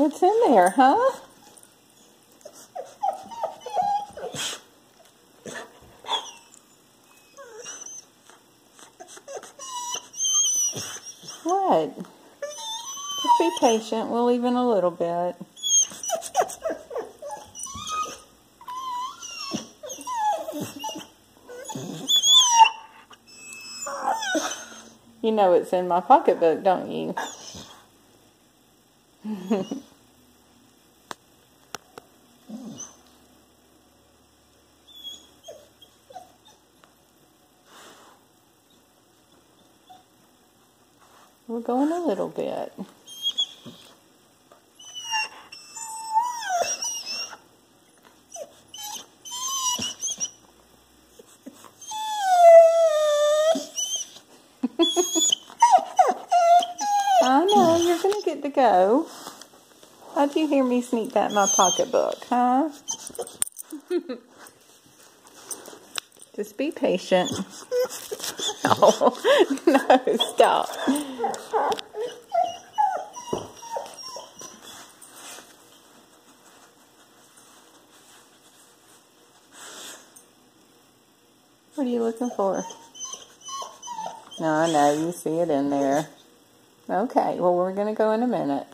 What's in there, huh? What? Just be patient. We'll leave in a little bit. You know it's in my pocketbook, don't you? We're going a little bit. I know, you're going to get to go. How'd you hear me sneak that in my pocketbook, huh? Just be patient. Oh, no, stop. What are you looking for? No, I know, you see it in there. Okay, well, we're going to go in a minute.